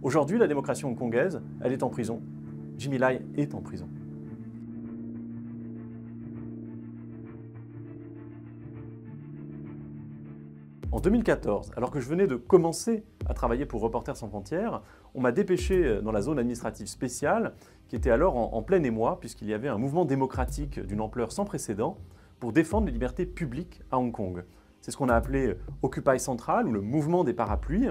Aujourd'hui, la démocratie hongkongaise, elle est en prison. Jimmy Lai est en prison. En 2014, alors que je venais de commencer à travailler pour Reporters sans frontières, on m'a dépêché dans la zone administrative spéciale, qui était alors en plein émoi, puisqu'il y avait un mouvement démocratique d'une ampleur sans précédent pour défendre les libertés publiques à Hong Kong. C'est ce qu'on a appelé Occupy Central, ou le mouvement des parapluies.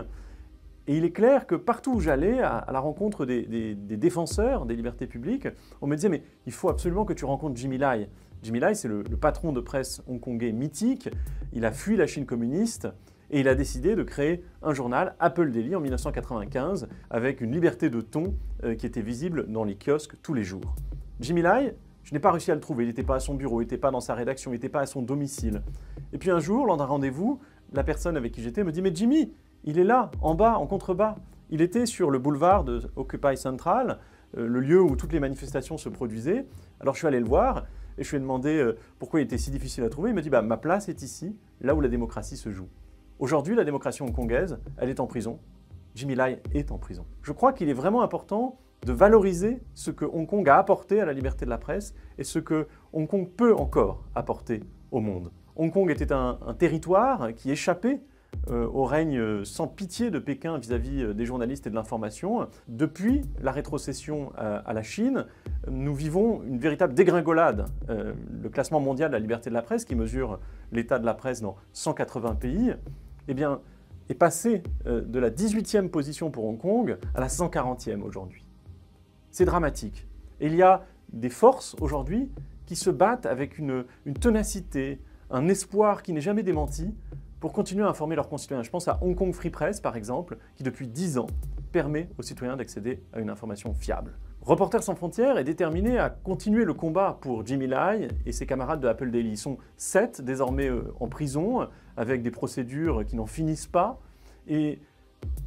Et il est clair que partout où j'allais, à la rencontre des défenseurs des libertés publiques, on me disait « mais il faut absolument que tu rencontres Jimmy Lai ». Jimmy Lai, c'est le patron de presse hongkongais mythique. Il a fui la Chine communiste et il a décidé de créer un journal, Apple Daily, en 1995, avec une liberté de ton qui était visible dans les kiosques tous les jours. Jimmy Lai, je n'ai pas réussi à le trouver. Il n'était pas à son bureau, il n'était pas dans sa rédaction, il n'était pas à son domicile. Et puis un jour, lors d'un rendez-vous, la personne avec qui j'étais me dit « mais Jimmy, il est là, en bas, en contrebas. Il était sur le boulevard de Occupy Central, le lieu où toutes les manifestations se produisaient. Alors je suis allé le voir et je lui ai demandé pourquoi il était si difficile à trouver. Il m'a dit bah, « ma place est ici, là où la démocratie se joue ». Aujourd'hui, la démocratie hongkongaise, elle est en prison. Jimmy Lai est en prison. Je crois qu'il est vraiment important de valoriser ce que Hong Kong a apporté à la liberté de la presse et ce que Hong Kong peut encore apporter au monde. Hong Kong était un territoire qui échappait au règne sans pitié de Pékin vis-à-vis des journalistes et de l'information. Depuis la rétrocession à la Chine, nous vivons une véritable dégringolade. Le classement mondial de la liberté de la presse, qui mesure l'état de la presse dans 180 pays, eh bien, est passé de la 18e position pour Hong Kong à la 140e aujourd'hui. C'est dramatique. Et il y a des forces aujourd'hui qui se battent avec une ténacité, un espoir qui n'est jamais démenti, pour continuer à informer leurs concitoyens. Je pense à Hong Kong Free Press, par exemple, qui depuis 10 ans permet aux citoyens d'accéder à une information fiable. Reporters sans frontières est déterminé à continuer le combat pour Jimmy Lai et ses camarades de Apple Daily. Ils sont 7 désormais en prison, avec des procédures qui n'en finissent pas. Et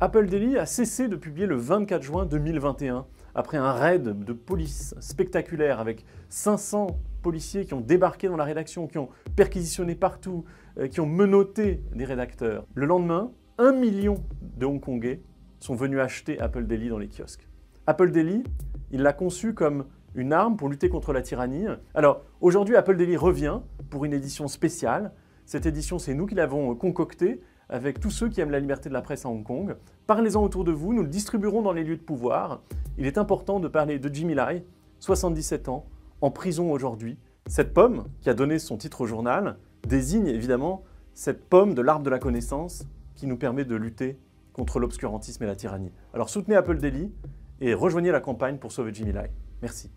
Apple Daily a cessé de publier le 24 juin 2021, après un raid de police spectaculaire avec 500 policiers qui ont débarqué dans la rédaction, qui ont perquisitionné partout, qui ont menotté des rédacteurs. Le lendemain, 1 million de Hongkongais sont venus acheter Apple Daily dans les kiosques. Apple Daily, il l'a conçu comme une arme pour lutter contre la tyrannie. Alors aujourd'hui, Apple Daily revient pour une édition spéciale. Cette édition, c'est nous qui l'avons concoctée avec tous ceux qui aiment la liberté de la presse à Hong Kong. Parlez-en autour de vous, nous le distribuerons dans les lieux de pouvoir. Il est important de parler de Jimmy Lai, 77 ans, en prison aujourd'hui. Cette pomme, qui a donné son titre au journal, désigne évidemment cette pomme de l'arbre de la connaissance qui nous permet de lutter contre l'obscurantisme et la tyrannie. Alors soutenez Apple Daily et rejoignez la campagne pour sauver Jimmy Lai. Merci.